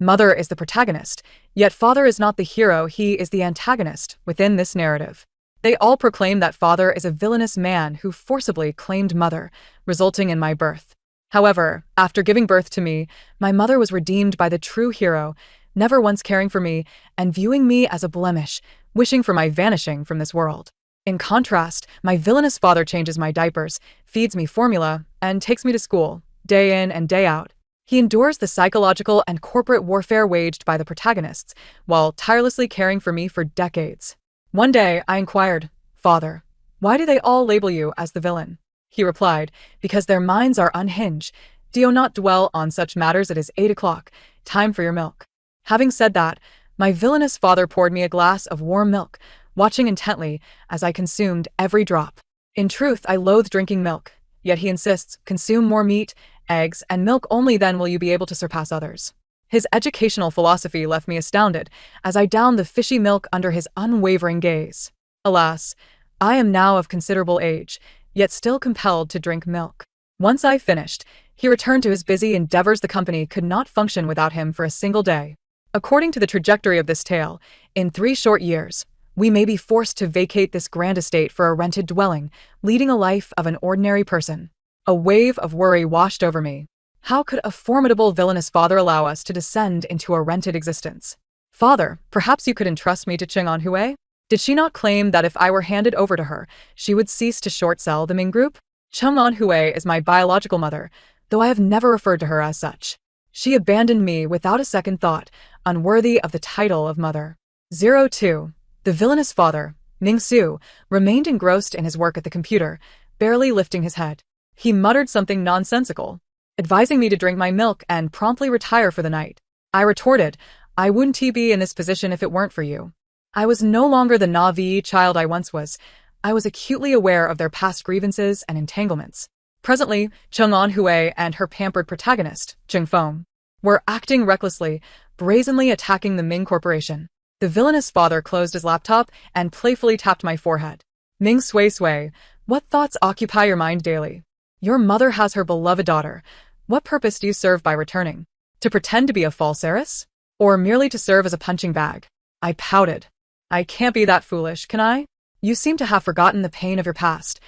Mother is the protagonist, yet father is not the hero, he is the antagonist within this narrative. They all proclaim that father is a villainous man who forcibly claimed mother, resulting in my birth. However, after giving birth to me, my mother was redeemed by the true hero, never once caring for me and viewing me as a blemish, wishing for my vanishing from this world. In contrast, my villainous father changes my diapers, feeds me formula, and takes me to school, day in and day out. He endures the psychological and corporate warfare waged by the protagonists, while tirelessly caring for me for decades. One day, I inquired, "Father, why do they all label you as the villain?" He replied, "Because their minds are unhinged. Do not dwell on such matters, it is 8 o'clock, time for your milk." Having said that, my villainous father poured me a glass of warm milk, watching intently as I consumed every drop. In truth, I loathe drinking milk, yet he insists, "Consume more meat, eggs, and milk, only then will you be able to surpass others." His educational philosophy left me astounded as I downed the fishy milk under his unwavering gaze. Alas, I am now of considerable age, yet still compelled to drink milk. Once I finished, he returned to his busy endeavors. The company could not function without him for a single day. According to the trajectory of this tale, in 3 short years, we may be forced to vacate this grand estate for a rented dwelling, leading a life of an ordinary person. A wave of worry washed over me. How could a formidable villainous father allow us to descend into a rented existence? "Father, perhaps you could entrust me to Chung On-hui? Did she not claim that if I were handed over to her, she would cease to short-sell the Ming Group? Chung On-hui is my biological mother, though I have never referred to her as such. She abandoned me without a second thought, unworthy of the title of mother." 02. The villainous father, Ming Su, remained engrossed in his work at the computer, barely lifting his head. He muttered something nonsensical, advising me to drink my milk and promptly retire for the night. I retorted, "I wouldn't be in this position if it weren't for you." I was no longer the naive child I once was. I was acutely aware of their past grievances and entanglements. Presently, Chung On-hui and her pampered protagonist, Chung Feng, were acting recklessly, brazenly attacking the Ming Corporation. The villainous father closed his laptop and playfully tapped my forehead. "Ming Sui, what thoughts occupy your mind daily? Your mother has her beloved daughter. What purpose do you serve by returning? To pretend to be a false heiress? Or merely to serve as a punching bag?" I pouted. "I can't be that foolish, can I? You seem to have forgotten the pain of your past.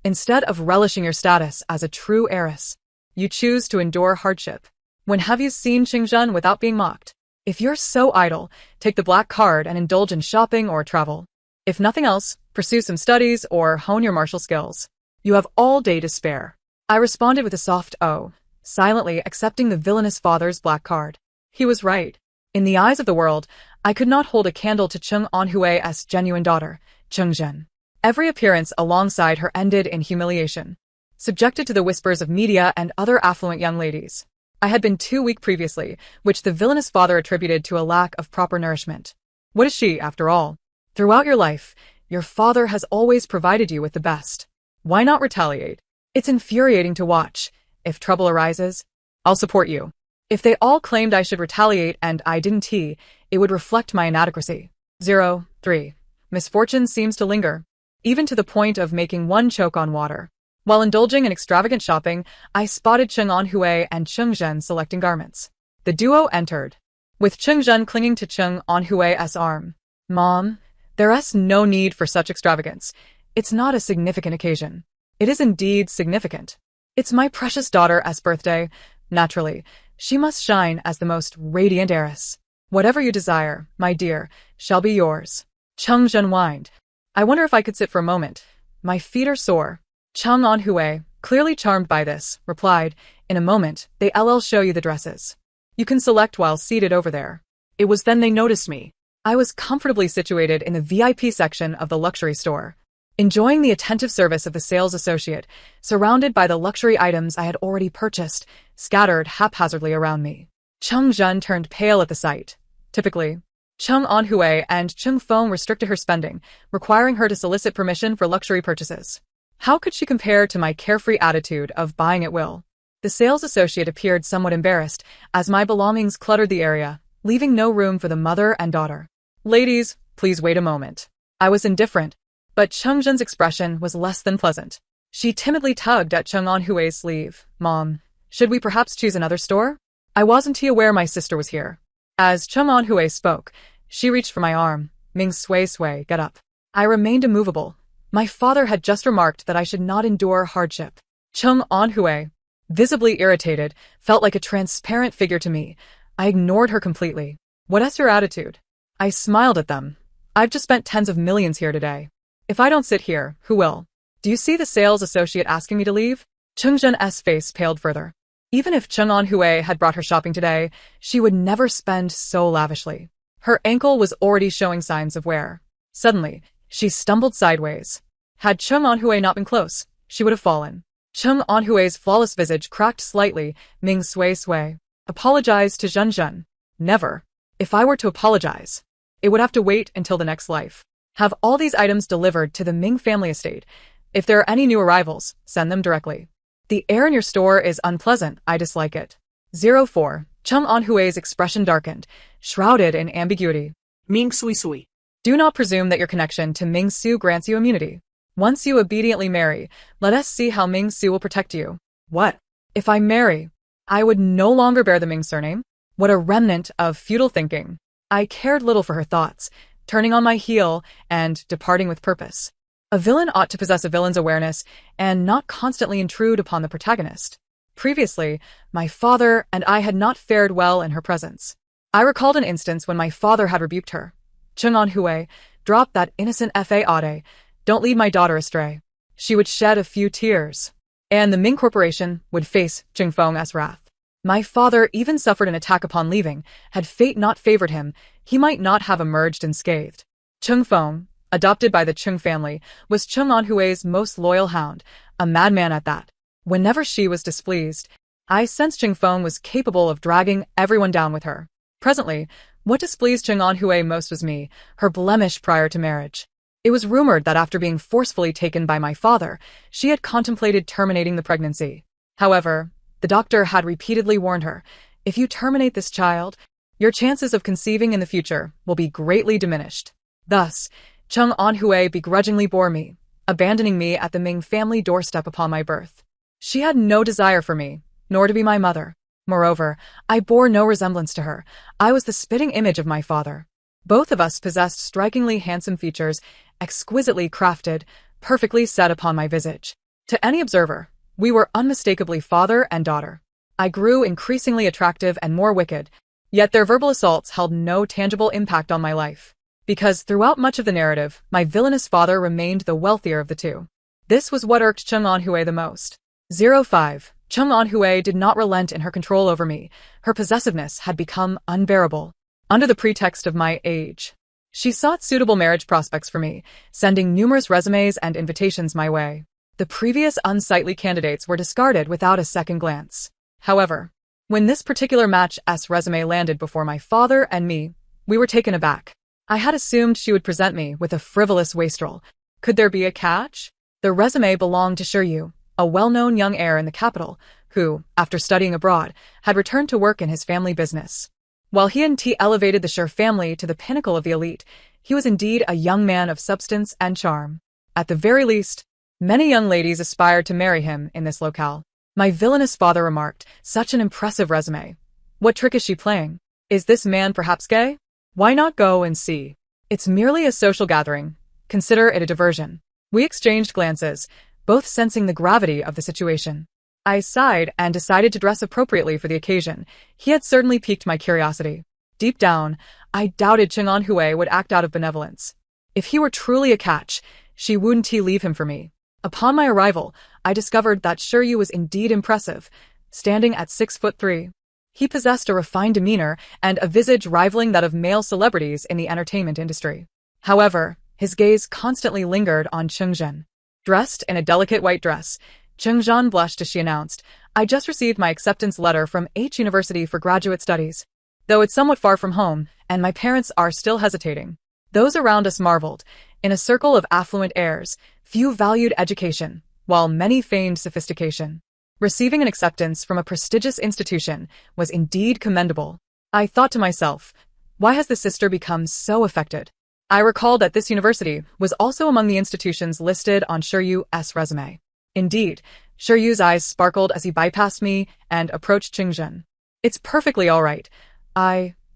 Instead of relishing your status as a true heiress, you choose to endure hardship. When have you seen Xingzhen without being mocked? If you're so idle, take the black card and indulge in shopping or travel. If nothing else, pursue some studies or hone your martial skills. You have all day to spare." I responded with a soft "oh," silently accepting the villainous father's black card. He was right. In the eyes of the world, I could not hold a candle to Chung On-hui's genuine daughter, Chengzhen. Every appearance alongside her ended in humiliation. Subjected to the whispers of media and other affluent young ladies, I had been too weak previously, which the villainous father attributed to a lack of proper nourishment. What is she, after all? Throughout your life, your father has always provided you with the best. Why not retaliate? It's infuriating to watch. If trouble arises, I'll support you. If they all claimed I should retaliate and I didn't, it would reflect my inadequacy. 03. Misfortune seems to linger, even to the point of making one choke on water. While indulging in extravagant shopping, I spotted Chung On-hui and Chengzhen selecting garments. The duo entered, with Chengzhen clinging to Chung On-hui's arm. "Mom, there's no need for such extravagance. It's not a significant occasion." "It is indeed significant. It's my precious daughter's birthday. Naturally, she must shine as the most radiant heiress. Whatever you desire, my dear, shall be yours." Chengzhen whined. "I wonder if I could sit for a moment. My feet are sore." Chung On-hui, clearly charmed by this, replied, "In a moment, they'll show you the dresses. You can select while seated over there." It was then they noticed me. I was comfortably situated in the VIP section of the luxury store, enjoying the attentive service of the sales associate, surrounded by the luxury items I had already purchased, scattered haphazardly around me. Chengzhen turned pale at the sight. Typically, Chung On-hui and Chung Feng restricted her spending, requiring her to solicit permission for luxury purchases. How could she compare to my carefree attitude of buying at will? The sales associate appeared somewhat embarrassed as my belongings cluttered the area, leaving no room for the mother and daughter. "Ladies, please wait a moment." I was indifferent, but Chengzhen's expression was less than pleasant. She timidly tugged at Chung On-hui's sleeve. "Mom, should we perhaps choose another store? I wasn't aware my sister was here." As Chung Anhui spoke, she reached for my arm. Ming Sui, get up. I remained immovable. My father had just remarked that I should not endure hardship. Chung Anhui, visibly irritated, felt like a transparent figure to me. I ignored her completely. What's your attitude? I smiled at them. I've just spent tens of millions here today. If I don't sit here, who will? Do you see the sales associate asking me to leave? Chung Zhen's face paled further. Even if Chung Anhui had brought her shopping today, she would never spend so lavishly. Her ankle was already showing signs of wear. Suddenly, she stumbled sideways. Had Chung Anhui not been close, she would have fallen. Chung Anhui's flawless visage cracked slightly. Ming Sui. Apologize to Zhen. Never. If I were to apologize, it would have to wait until the next life. Have all these items delivered to the Ming family estate. If there are any new arrivals, send them directly. The air in your store is unpleasant. I dislike it. 04. Chung Anhui's expression darkened, shrouded in ambiguity. Ming Sui. Do not presume that your connection to Ming Su grants you immunity. Once you obediently marry, let us see how Ming Su will protect you. What? If I marry, I would no longer bear the Ming surname? What a remnant of futile thinking. I cared little for her thoughts, turning on my heel and departing with purpose. A villain ought to possess a villain's awareness and not constantly intrude upon the protagonist. Previously, my father and I had not fared well in her presence. I recalled an instance when my father had rebuked her. Chung Anhui, drop that innocent fa. Don't lead my daughter astray. She would shed a few tears, and the Ming Corporation would face Chung Feng's wrath. My father even suffered an attack upon leaving. Had fate not favored him, he might not have emerged unscathed. Chung Feng, adopted by the Chung family, was Chung Anhui's most loyal hound, a madman at that. Whenever she was displeased, I sensed Chung Feng was capable of dragging everyone down with her. Presently, what displeased Chung Anhui most was me, her blemish prior to marriage. It was rumored that after being forcefully taken by my father, she had contemplated terminating the pregnancy. However, the doctor had repeatedly warned her, if you terminate this child, your chances of conceiving in the future will be greatly diminished. Thus, Chung Anhui begrudgingly bore me, abandoning me at the Ming family doorstep upon my birth. She had no desire for me, nor to be my mother. Moreover, I bore no resemblance to her. I was the spitting image of my father. Both of us possessed strikingly handsome features, exquisitely crafted, perfectly set upon my visage. To any observer, we were unmistakably father and daughter. I grew increasingly attractive and more wicked, yet their verbal assaults held no tangible impact on my life. Because throughout much of the narrative, my villainous father remained the wealthier of the two. This was what irked Chung Anhui the most. 05. Chung Anhui did not relent in her control over me. Her possessiveness had become unbearable. Under the pretext of my age, she sought suitable marriage prospects for me, sending numerous resumes and invitations my way. The previous unsightly candidates were discarded without a second glance. However, when this particular match's resume landed before my father and me, we were taken aback. I had assumed she would present me with a frivolous wastrel. Could there be a catch? The resume belonged to Shiryu, a well-known young heir in the capital, who, after studying abroad, had returned to work in his family business. While he and T elevated the Shir family to the pinnacle of the elite, he was indeed a young man of substance and charm. At the very least, many young ladies aspired to marry him in this locale. My villainous father remarked, such an impressive resume. What trick is she playing? Is this man perhaps gay? Why not go and see? It's merely a social gathering. Consider it a diversion. We exchanged glances, both sensing the gravity of the situation. I sighed and decided to dress appropriately for the occasion. He had certainly piqued my curiosity. Deep down, I doubted Chung Anhui would act out of benevolence. If he were truly a catch, she wouldn't leave him for me. Upon my arrival, I discovered that Shiryu was indeed impressive, standing at 6'3". He possessed a refined demeanor and a visage rivaling that of male celebrities in the entertainment industry. However, his gaze constantly lingered on Chungzhen. Dressed in a delicate white dress, Chungzhen blushed as she announced, I just received my acceptance letter from H University for graduate studies. Though it's somewhat far from home, and my parents are still hesitating. Those around us marveled. In a circle of affluent heirs, few valued education, while many feigned sophistication. Receiving an acceptance from a prestigious institution was indeed commendable. I thought to myself, why has the sister become so affected? I recalled that this university was also among the institutions listed on Shiryu's resume. Indeed, Shiryu's eyes sparkled as he bypassed me and approached Chungzhen. It's perfectly all right.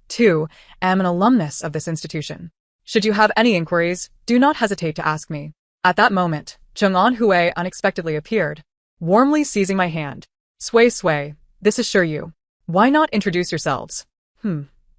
2. Am an alumnus of this institution. Should you have any inquiries, do not hesitate to ask me. At that moment, Chung-on Hui unexpectedly appeared, warmly seizing my hand. Sway, this is Sure You. Why not introduce yourselves?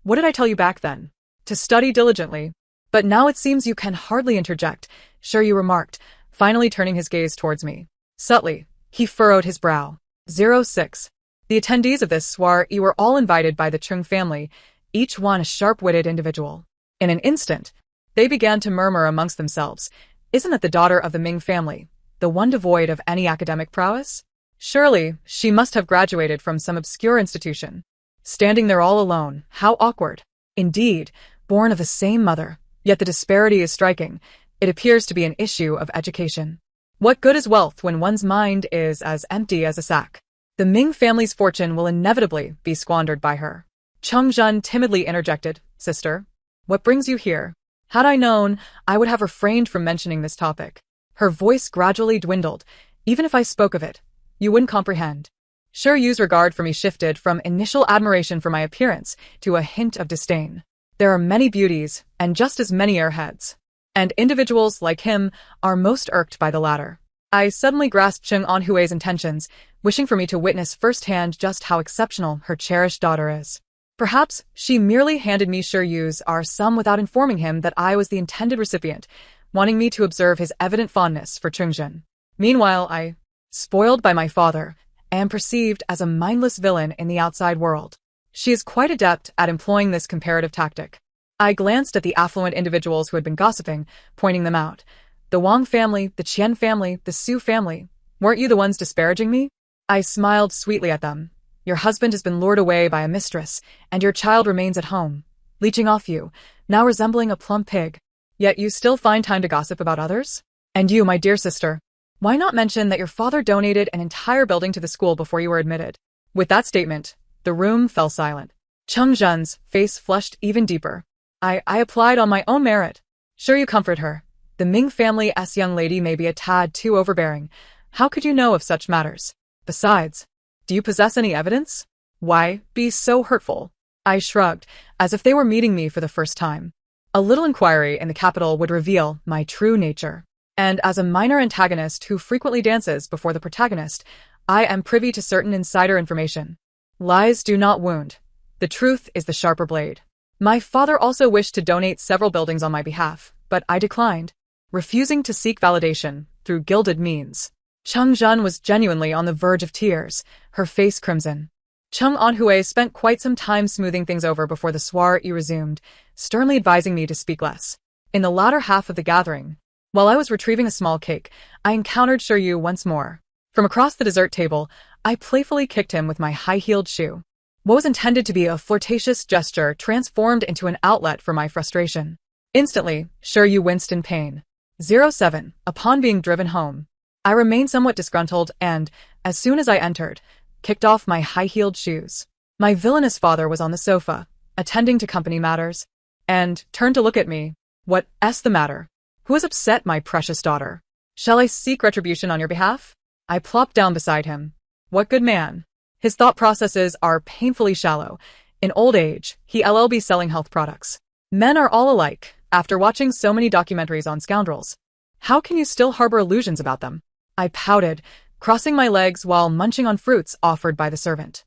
What did I tell you back then? To study diligently. But now it seems you can hardly interject, Sure You remarked, finally turning his gaze towards me. Subtly, he furrowed his brow. 06. The attendees of this soiree were all invited by the Chung family, each one a sharp-witted individual. In an instant, they began to murmur amongst themselves, isn't that the daughter of the Ming family, the one devoid of any academic prowess? Surely, she must have graduated from some obscure institution. Standing there all alone, how awkward. Indeed, born of the same mother, yet the disparity is striking. It appears to be an issue of education. What good is wealth when one's mind is as empty as a sack? The Ming family's fortune will inevitably be squandered by her. Chung Jun timidly interjected, Sister, what brings you here? Had I known, I would have refrained from mentioning this topic. Her voice gradually dwindled. Even if I spoke of it, you wouldn't comprehend. Sure Yu's regard for me shifted from initial admiration for my appearance to a hint of disdain. There are many beauties, and just as many airheads. And individuals like him are most irked by the latter. I suddenly grasped Chung-on Hui's intentions, wishing for me to witness firsthand just how exceptional her cherished daughter is. Perhaps she merely handed me Sure Yu's some without informing him that I was the intended recipient, wanting me to observe his evident fondness for Chung-jun. Meanwhile, I, spoiled by my father, am perceived as a mindless villain in the outside world. She is quite adept at employing this comparative tactic. I glanced at the affluent individuals who had been gossiping, pointing them out. The Wang family, the Qian family, the Su family. Weren't you the ones disparaging me? I smiled sweetly at them. Your husband has been lured away by a mistress, and your child remains at home, leeching off you, now resembling a plump pig. Yet you still find time to gossip about others? And you, my dear sister, why not mention that your father donated an entire building to the school before you were admitted? With that statement, the room fell silent. Chung Jun's face flushed even deeper. I applied on my own merit. Sure You comfort her. The Ming family's young lady may be a tad too overbearing. How could you know of such matters? Besides, do you possess any evidence? Why be so hurtful? I shrugged, as if they were meeting me for the first time. A little inquiry in the capital would reveal my true nature. And as a minor antagonist who frequently dances before the protagonist, I am privy to certain insider information. Lies do not wound. The truth is the sharper blade. My father also wished to donate several buildings on my behalf, but I declined, refusing to seek validation through gilded means. Chung Jun was genuinely on the verge of tears, her face crimson. Chung-on Hui spent quite some time smoothing things over before the soiree resumed, sternly advising me to speak less. In the latter half of the gathering, while I was retrieving a small cake, I encountered Sure You once more. From across the dessert table, I playfully kicked him with my high-heeled shoe. What was intended to be a flirtatious gesture transformed into an outlet for my frustration. Instantly, Sure You winced in pain. 07. Upon being driven home, I remained somewhat disgruntled and, as soon as I entered, kicked off my high-heeled shoes. My villainous father was on the sofa, attending to company matters, and turned to look at me. What's the matter? Who has upset my precious daughter? Shall I seek retribution on your behalf? I plopped down beside him. What good man? His thought processes are painfully shallow. In old age, he'll be selling health products. Men are all alike, after watching so many documentaries on scoundrels. How can you still harbor illusions about them? I pouted, crossing my legs while munching on fruits offered by the servant.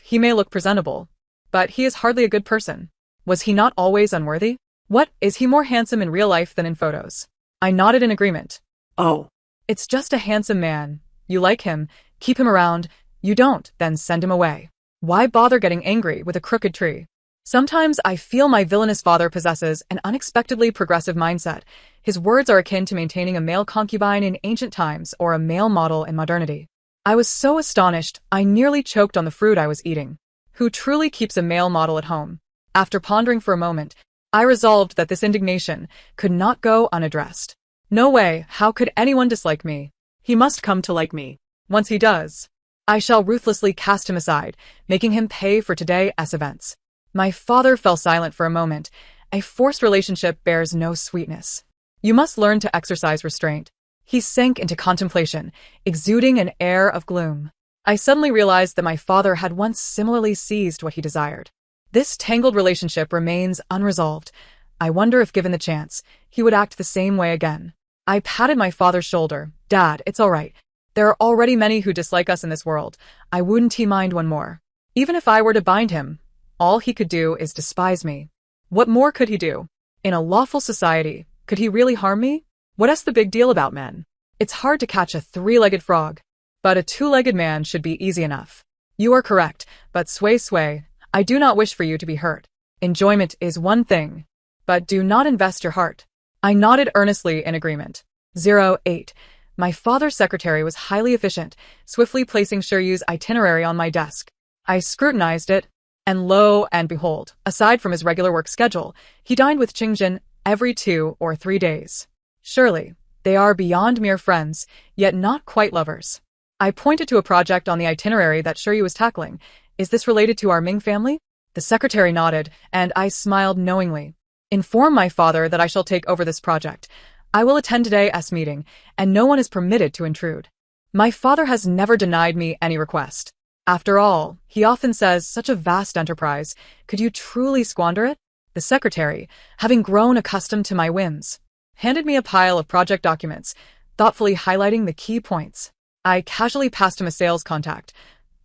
He may look presentable, but he is hardly a good person. Was he not always unworthy? Is he more handsome in real life than in photos? I nodded in agreement. Oh, it's just a handsome man. You like him, keep him around. You don't, then send him away. Why bother getting angry with a crooked tree? Sometimes I feel my villainous father possesses an unexpectedly progressive mindset. His words are akin to maintaining a male concubine in ancient times or a male model in modernity. I was so astonished, I nearly choked on the fruit I was eating. Who truly keeps a male model at home? After pondering for a moment, I resolved that this indignation could not go unaddressed. No way, how could anyone dislike me? He must come to like me. Once he does, I shall ruthlessly cast him aside, making him pay for today's events. My father fell silent for a moment. A forced relationship bears no sweetness. You must learn to exercise restraint. He sank into contemplation, exuding an air of gloom. I suddenly realized that my father had once similarly seized what he desired. This tangled relationship remains unresolved. I wonder if given the chance, he would act the same way again. I patted my father's shoulder. Dad, it's all right. There are already many who dislike us in this world. I wouldn't he mind one more. Even if I were to bind him, all he could do is despise me. What more could he do? In a lawful society, could he really harm me? What's the big deal about men? It's hard to catch a three-legged frog, but a two-legged man should be easy enough. You are correct, but sway, I do not wish for you to be hurt. Enjoyment is one thing, but do not invest your heart. I nodded earnestly in agreement. 08. My father's secretary was highly efficient, swiftly placing Shiryu's itinerary on my desk. I scrutinized it, and lo and behold, aside from his regular work schedule, he dined with Qingjin every 2 or 3 days. Surely, they are beyond mere friends, yet not quite lovers. I pointed to a project on the itinerary that Shiryu was tackling. Is this related to our Ming family? The secretary nodded, and I smiled knowingly. Inform my father that I shall take over this project. I will attend today's meeting, and no one is permitted to intrude. My father has never denied me any request. After all, he often says, such a vast enterprise, could you truly squander it? The secretary, having grown accustomed to my whims, handed me a pile of project documents, thoughtfully highlighting the key points. I casually passed him a sales contact.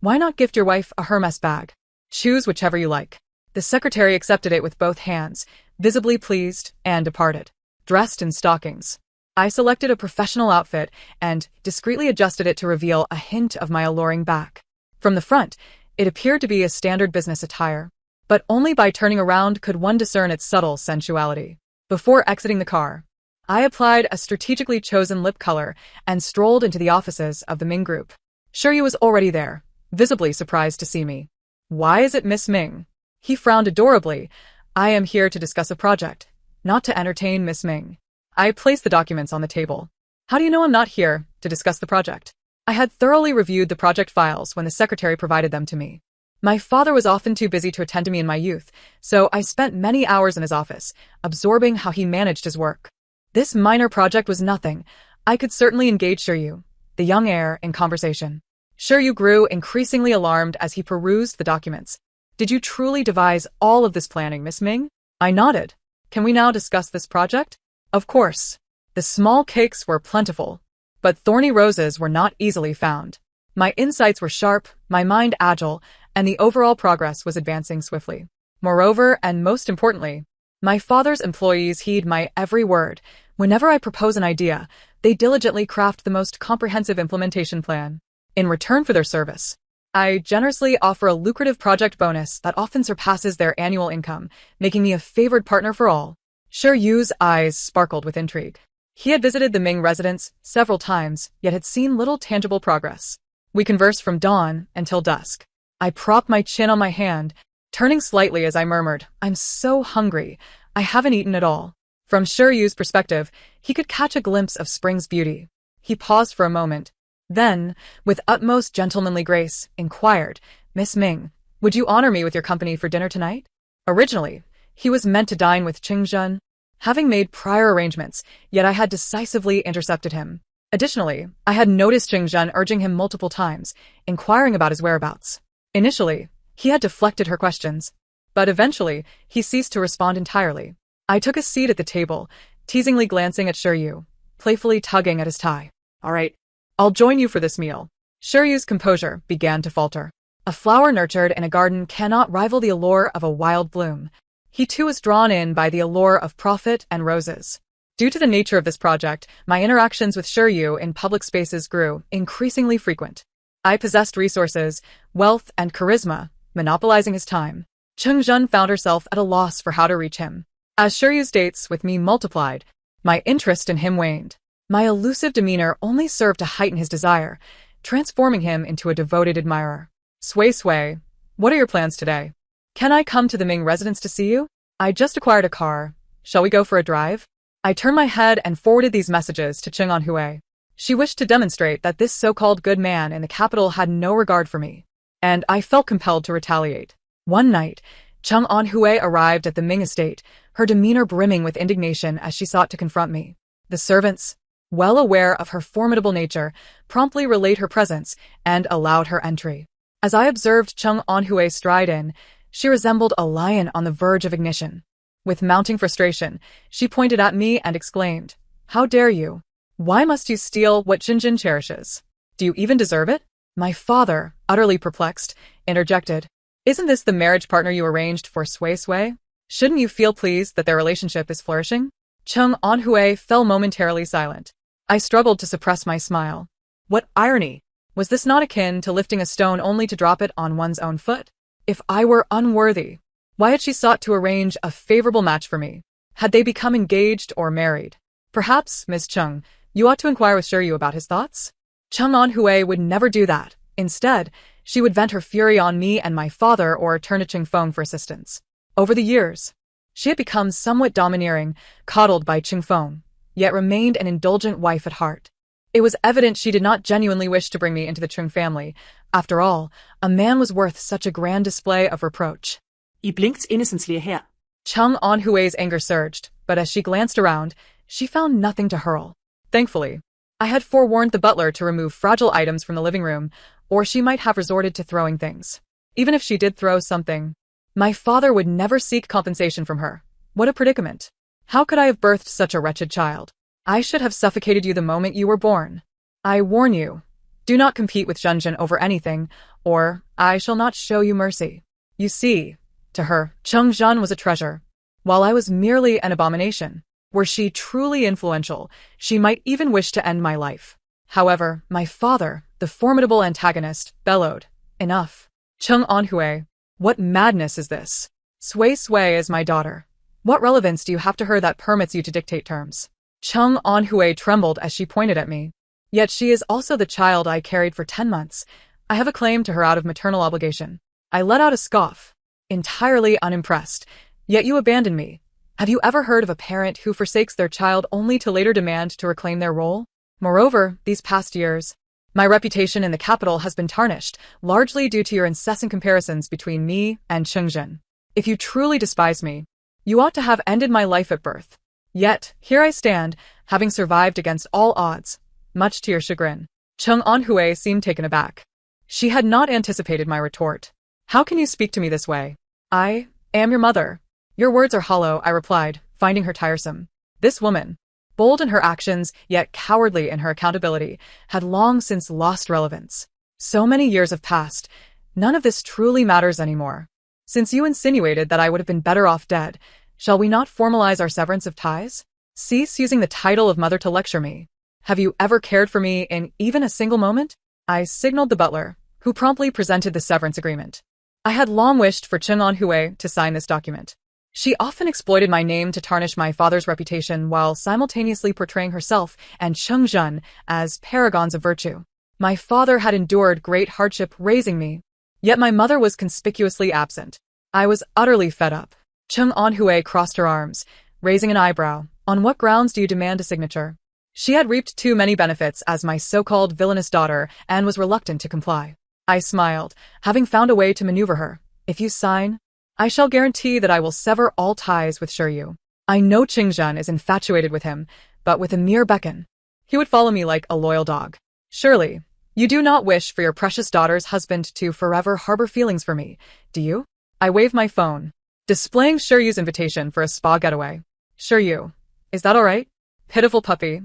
Why not gift your wife a Hermes bag? Choose whichever you like. The secretary accepted it with both hands, visibly pleased, and departed, dressed in stockings. I selected a professional outfit and discreetly adjusted it to reveal a hint of my alluring back. From the front, it appeared to be a standard business attire, but only by turning around could one discern its subtle sensuality. Before exiting the car, I applied a strategically chosen lip color and strolled into the offices of the Ming Group. Shiryu was already there, visibly surprised to see me. Why is it Miss Ming? He frowned adorably. I am here to discuss a project, not to entertain Miss Ming. I placed the documents on the table. How do you know I'm not here to discuss the project? I had thoroughly reviewed the project files when the secretary provided them to me. My father was often too busy to attend to me in my youth, so I spent many hours in his office, absorbing how he managed his work. This minor project was nothing. I could certainly engage Shiryu, the young heir, in conversation. Shiryu grew increasingly alarmed as he perused the documents. Did you truly devise all of this planning, Miss Ming? I nodded. Can we now discuss this project? Of course. The small cakes were plentiful, but thorny roses were not easily found. My insights were sharp, my mind agile, and the overall progress was advancing swiftly. Moreover, and most importantly, my father's employees heed my every word. Whenever I propose an idea, they diligently craft the most comprehensive implementation plan. In return for their service, I generously offer a lucrative project bonus that often surpasses their annual income, making me a favored partner for all. Shiryu's eyes sparkled with intrigue. He had visited the Ming residence several times, yet had seen little tangible progress. We conversed from dawn until dusk. I propped my chin on my hand, turning slightly as I murmured, I'm so hungry, I haven't eaten at all. From Shiryu's perspective, he could catch a glimpse of spring's beauty. He paused for a moment. Then, with utmost gentlemanly grace, inquired, Miss Ming, would you honor me with your company for dinner tonight? Originally, he was meant to dine with Qingjin, having made prior arrangements, yet I had decisively intercepted him. Additionally, I had noticed Qingjin urging him multiple times, inquiring about his whereabouts. Initially, he had deflected her questions, but eventually, he ceased to respond entirely. I took a seat at the table, teasingly glancing at Shiryu, playfully tugging at his tie. All right, I'll join you for this meal. Shiryu's composure began to falter. A flower nurtured in a garden cannot rival the allure of a wild bloom. He too was drawn in by the allure of profit and roses. Due to the nature of this project, my interactions with Shiryu in public spaces grew increasingly frequent. I possessed resources, wealth, and charisma, monopolizing his time. Qingjin found herself at a loss for how to reach him. As Shiryu's dates with me multiplied, my interest in him waned. My elusive demeanor only served to heighten his desire, transforming him into a devoted admirer. Sway, what are your plans today? Can I come to the Ming residence to see you? I just acquired a car. Shall we go for a drive? I turned my head and forwarded these messages to Cheng Anhui. She wished to demonstrate that this so-called good man in the capital had no regard for me, and I felt compelled to retaliate. One night, Cheng Anhui arrived at the Ming estate, her demeanor brimming with indignation as she sought to confront me. The servants, well aware of her formidable nature, promptly relayed her presence and allowed her entry. As I observed Cheng Anhui stride in, She resembled a lion on the verge of ignition. With mounting frustration, she pointed at me and exclaimed, "How dare you? Why must you steal what Jinjin cherishes? Do you even deserve it?" My father, utterly perplexed, interjected, "Isn't this the marriage partner you arranged for Sui Sui? Shouldn't you feel pleased that their relationship is flourishing?" Chung Anhui fell momentarily silent. I struggled to suppress my smile. What irony! Was this not akin to lifting a stone only to drop it on one's own foot? If I were unworthy, why had she sought to arrange a favorable match for me? Had they become engaged or married? Perhaps, Ms. Chung, you ought to inquire with Shiryu about his thoughts? Chung Anhui would never do that. Instead, she would vent her fury on me and my father or turn to Ching Feng for assistance. Over the years, she had become somewhat domineering, coddled by Ching Feng, yet remained an indulgent wife at heart. It was evident she did not genuinely wish to bring me into the Chung family. After all, a man was worth such a grand display of reproach. I blinks indesenslige her. Chung Anhui's anger surged, but as she glanced around, she found nothing to hurl. Thankfully, I had forewarned the butler to remove fragile items from the living room, or she might have resorted to throwing things. Even if she did throw something, my father would never seek compensation from her. What a predicament. How could I have birthed such a wretched child? I should have suffocated you the moment you were born. I warn you, do not compete with Zhenjin over anything, or I shall not show you mercy. You see, to her, Cheng Zhan was a treasure, while I was merely an abomination. Were she truly influential, she might even wish to end my life. However, my father, the formidable antagonist, bellowed, "Enough. Cheng Anhui, what madness is this? Sui Sui is my daughter. What relevance do you have to her that permits you to dictate terms?" Cheng Anhui trembled as she pointed at me. Yet she is also the child I carried for 10 months. I have a claim to her out of maternal obligation. I let out a scoff, entirely unimpressed. Yet you abandon me. Have you ever heard of a parent who forsakes their child only to later demand to reclaim their role? Moreover, these past years, my reputation in the capital has been tarnished, largely due to your incessant comparisons between me and Chengzhen. If you truly despise me, you ought to have ended my life at birth. Yet, here I stand, having survived against all odds, much to your chagrin. Cheng Anhui seemed taken aback. She had not anticipated my retort. How can you speak to me this way? I am your mother. Your words are hollow, I replied, finding her tiresome. This woman, bold in her actions, yet cowardly in her accountability, had long since lost relevance. So many years have passed, none of this truly matters anymore. Since you insinuated that I would have been better off dead, shall we not formalize our severance of ties? Cease using the title of mother to lecture me. Have you ever cared for me in even a single moment? I signaled the butler, who promptly presented the severance agreement. I had long wished for Cheng Anhui to sign this document. She often exploited my name to tarnish my father's reputation while simultaneously portraying herself and Cheng Zhen as paragons of virtue. My father had endured great hardship raising me, yet my mother was conspicuously absent. I was utterly fed up. Cheng Anhui crossed her arms, raising an eyebrow. On what grounds do you demand a signature? She had reaped too many benefits as my so-called villainous daughter and was reluctant to comply. I smiled, having found a way to maneuver her. If you sign, I shall guarantee that I will sever all ties with Shiryu. I know Qingzhen is infatuated with him, but with a mere beckon, he would follow me like a loyal dog. Surely, you do not wish for your precious daughter's husband to forever harbor feelings for me, do you? I waved my phone, displaying Shiryu's invitation for a spa getaway. Shiryu, is that all right? Pitiful puppy.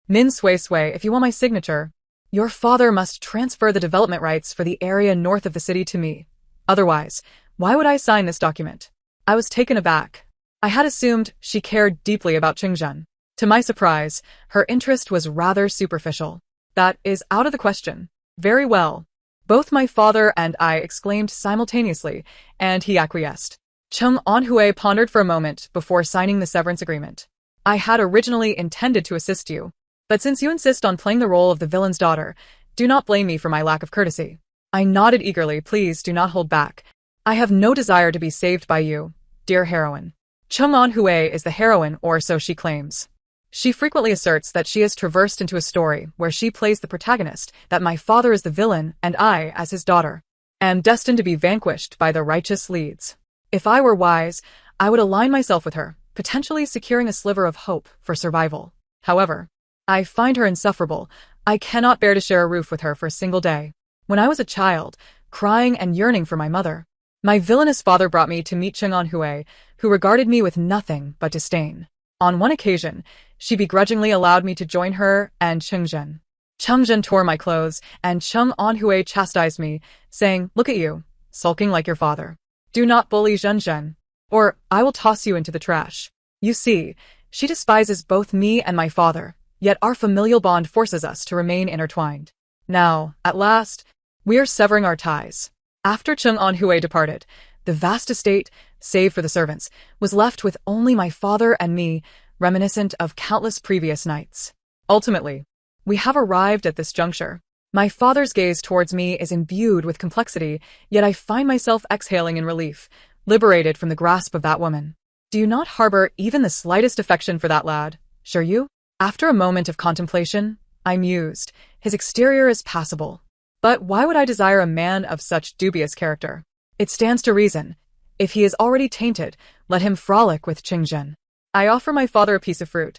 Min Sui Sui, if you want my signature, your father must transfer the development rights for the area north of the city to me. Otherwise, why would I sign this document? I was taken aback. I had assumed she cared deeply about Qingzhen. To my surprise, her interest was rather superficial. That is out of the question. Very well. Both my father and I exclaimed simultaneously, and he acquiesced. Cheng Anhui pondered for a moment before signing the severance agreement. I had originally intended to assist you, but since you insist on playing the role of the villain's daughter, do not blame me for my lack of courtesy. I nodded eagerly. Please do not hold back. I have no desire to be saved by you, dear heroine. Cheng Anhui is the heroine, or so she claims. She frequently asserts that she has traversed into a story where she plays the protagonist, that my father is the villain and I, as his daughter, am destined to be vanquished by the righteous leads. If I were wise, I would align myself with her, potentially securing a sliver of hope for survival. However, I find her insufferable. I cannot bear to share a roof with her for a single day. When I was a child, crying and yearning for my mother, My villainous father brought me to meet Cheng Anhui, who regarded me with nothing but disdain. On one occasion, she begrudgingly allowed me to join her and Cheng Zhen. Cheng Zhen tore my clothes, and Cheng Anhui chastised me, saying, "Look at you, sulking like your father. Do not bully Zhen Zhen, or I will toss you into the trash." You see, she despises both me and my father, yet our familial bond forces us to remain intertwined. Now, at last, we are severing our ties. After Cheng Anhui departed, the vast estate, save for the servants, was left with only my father and me, reminiscent of countless previous nights. Ultimately, we have arrived at this juncture. My father's gaze towards me is imbued with complexity, yet I find myself exhaling in relief, liberated from the grasp of that woman. Do you not harbor even the slightest affection for that lad, sure you? After a moment of contemplation, I mused, his exterior is passable. But why would I desire a man of such dubious character? It stands to reason. If he is already tainted, let him frolic with Cheng Zhen. I offer my father a piece of fruit.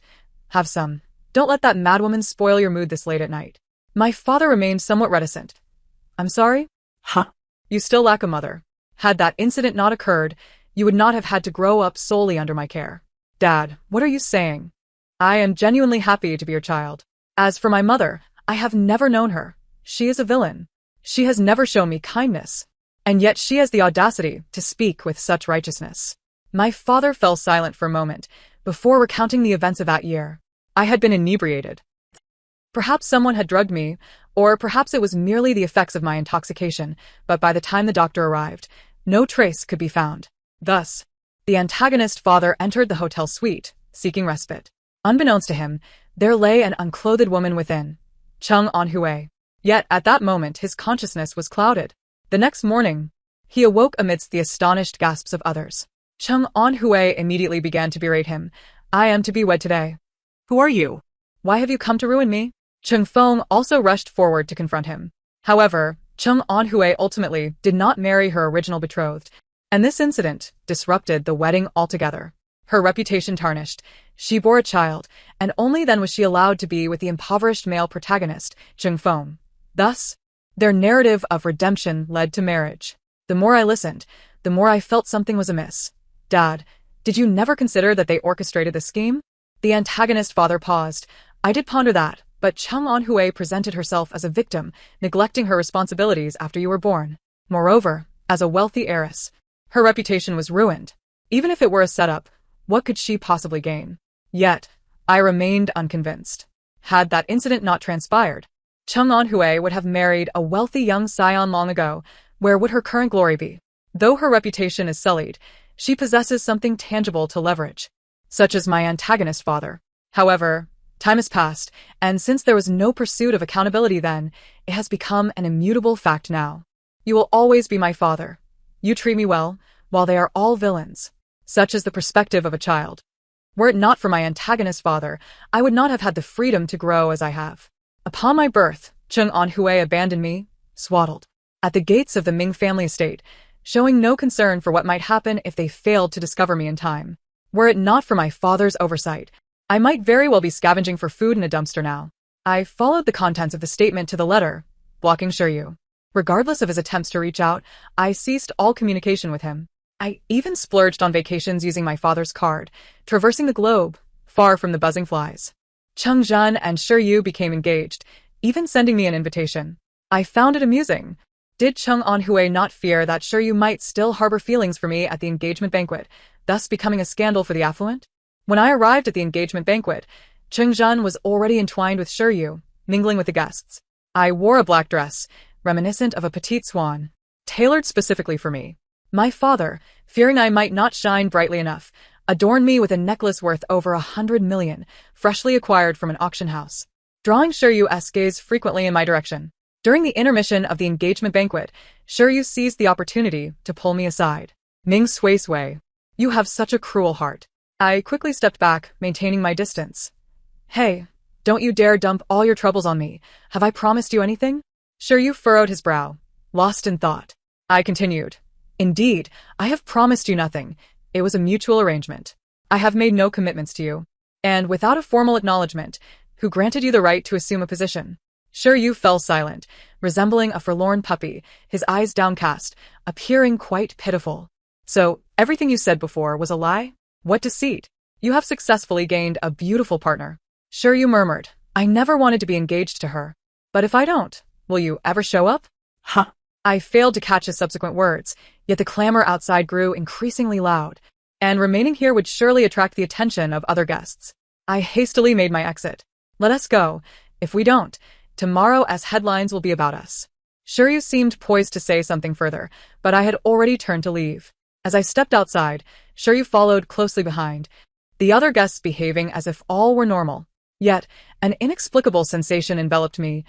Have some. Don't let that madwoman spoil your mood this late at night. My father remained somewhat reticent. I'm sorry? Huh? You still lack a mother. Had that incident not occurred, you would not have had to grow up solely under my care. Dad, what are you saying? I am genuinely happy to be your child. As for my mother, I have never known her. She is a villain. She has never shown me kindness. And yet she has the audacity to speak with such righteousness. My father fell silent for a moment, before recounting the events of that year. I had been inebriated. Perhaps someone had drugged me, or perhaps it was merely the effects of my intoxication, but by the time the doctor arrived, no trace could be found. Thus, the antagonist father entered the hotel suite, seeking respite. Unbeknownst to him, there lay an unclothed woman within, Cheng Anhui. Yet at that moment his consciousness was clouded. The next morning, he awoke amidst the astonished gasps of others. Cheng Anhui immediately began to berate him. I am to be wed today. Who are you? Why have you come to ruin me? Cheng Feng also rushed forward to confront him. However, Cheng Anhui ultimately did not marry her original betrothed, and this incident disrupted the wedding altogether. Her reputation tarnished, she bore a child, and only then was she allowed to be with the impoverished male protagonist, Cheng Feng. Thus, their narrative of redemption led to marriage. The more I listened, the more I felt something was amiss. Dad, did you never consider that they orchestrated this scheme? The antagonist father paused. I did ponder that, but Cheng Anhui presented herself as a victim, neglecting her responsibilities after you were born. Moreover, as a wealthy heiress, her reputation was ruined. Even if it were a setup, what could she possibly gain? Yet, I remained unconvinced. Had that incident not transpired, Cheng Anhui would have married a wealthy young scion long ago. Where would her current glory be? Though her reputation is sullied, she possesses something tangible to leverage, such as my antagonist father. However, time has passed, and since there was no pursuit of accountability then, it has become an immutable fact now. You will always be my father. You treat me well, while they are all villains. Such is the perspective of a child. Were it not for my antagonist father, I would not have had the freedom to grow as I have. Upon my birth, Cheng Anhui abandoned me, swaddled, at the gates of the Ming family estate, showing no concern for what might happen if they failed to discover me in time. Were it not for my father's oversight, I might very well be scavenging for food in a dumpster now. I followed the contents of the statement to the letter, blocking Shiryu. Regardless of his attempts to reach out, I ceased all communication with him. I even splurged on vacations using my father's card, traversing the globe, far from the buzzing flies. Cheng Zhen and Shiryu became engaged, even sending me an invitation. I found it amusing. Did Cheng Anhui not fear that Shiryu might still harbor feelings for me at the engagement banquet, thus becoming a scandal for the affluent? When I arrived at the engagement banquet, Cheng Zhen was already entwined with Shiryu, mingling with the guests. I wore a black dress, reminiscent of a petite swan, tailored specifically for me. My father, fearing I might not shine brightly enough, adorned me with a necklace worth over 100 million, freshly acquired from an auction house. Drawing Shiryu's gaze frequently in my direction. During the intermission of the engagement banquet, Shiryu seized the opportunity to pull me aside. Ming Sui Sui, you have such a cruel heart. I quickly stepped back, maintaining my distance. Hey, don't you dare dump all your troubles on me. Have I promised you anything? Shiryu furrowed his brow, lost in thought. I continued. Indeed, I have promised you nothing. It was a mutual arrangement. I have made no commitments to you. And without a formal acknowledgement, who granted you the right to assume a position? Yu fell silent, resembling a forlorn puppy, his eyes downcast, appearing quite pitiful. So, everything you said before was a lie? What deceit? You have successfully gained a beautiful partner. Yu murmured, I never wanted to be engaged to her. But if I don't, will you ever show up? Huh. I failed to catch his subsequent words, yet the clamor outside grew increasingly loud, and remaining here would surely attract the attention of other guests. I hastily made my exit. Let us go. If we don't, tomorrow's headlines will be about us. Yu seemed poised to say something further, but I had already turned to leave. As I stepped outside, Yu followed closely behind, the other guests behaving as if all were normal. Yet, an inexplicable sensation enveloped me.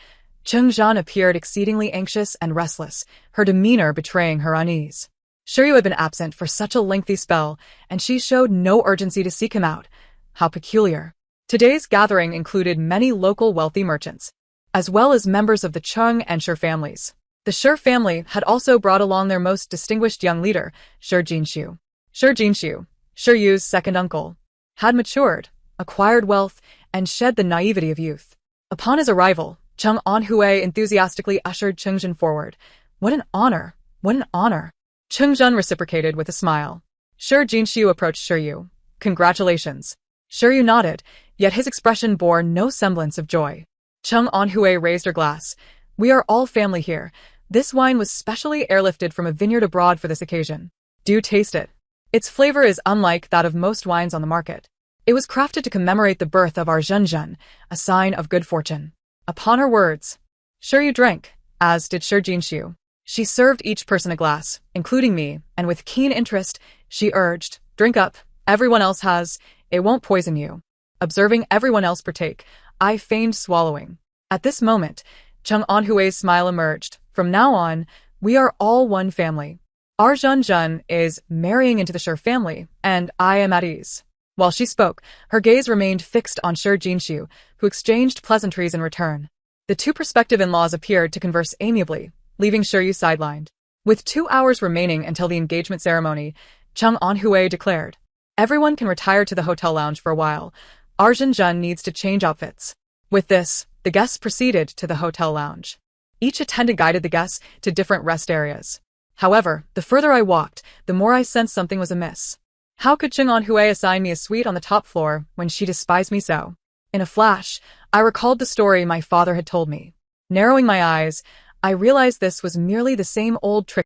Chengzhan appeared exceedingly anxious and restless, her demeanor betraying her unease. Yu had been absent for such a lengthy spell, and she showed no urgency to seek him out. How peculiar. Today's gathering included many local wealthy merchants, as well as members of the Chung and Shi families. The Shi family had also brought along their most distinguished young leader, Shi Jinshu. Shi Yu's second uncle, had matured, acquired wealth, and shed the naivety of youth. Upon his arrival, Cheng Anhui enthusiastically ushered Chengzhen forward. What an honor! What an honor! Chengzhen reciprocated with a smile. Shi Jinshu approached Shi Yu. Congratulations. Shi Yu nodded, yet his expression bore no semblance of joy. Cheng Anhui raised her glass. We are all family here. This wine was specially airlifted from a vineyard abroad for this occasion. Do taste it. Its flavor is unlike that of most wines on the market. It was crafted to commemorate the birth of our Zhenzhen, a sign of good fortune. Upon her words, Shi Yu drank, as did Shi Jinshu. She served each person a glass, including me, and with keen interest, she urged, drink up, everyone else has, it won't poison you. Observing everyone else partake, I feigned swallowing. At this moment, Cheng Anhui's smile emerged. From now on, we are all one family. Our Zhenzhen is marrying into the Shi family, and I am at ease. While she spoke, her gaze remained fixed on Shi Jinshu, who exchanged pleasantries in return. The two prospective in-laws appeared to converse amiably, leaving Shi Yu sidelined. With 2 hours remaining until the engagement ceremony, Cheng Anhui declared, everyone can retire to the hotel lounge for a while. Our Zhenzhen needs to change outfits. With this, the guests proceeded to the hotel lounge. Each attendant guided the guests to different rest areas. However, the further I walked, the more I sensed something was amiss. How could Cheng Anhui assign me a suite on the top floor when she despised me so? In a flash, I recalled the story my father had told me. Narrowing my eyes, I realized this was merely the same old trick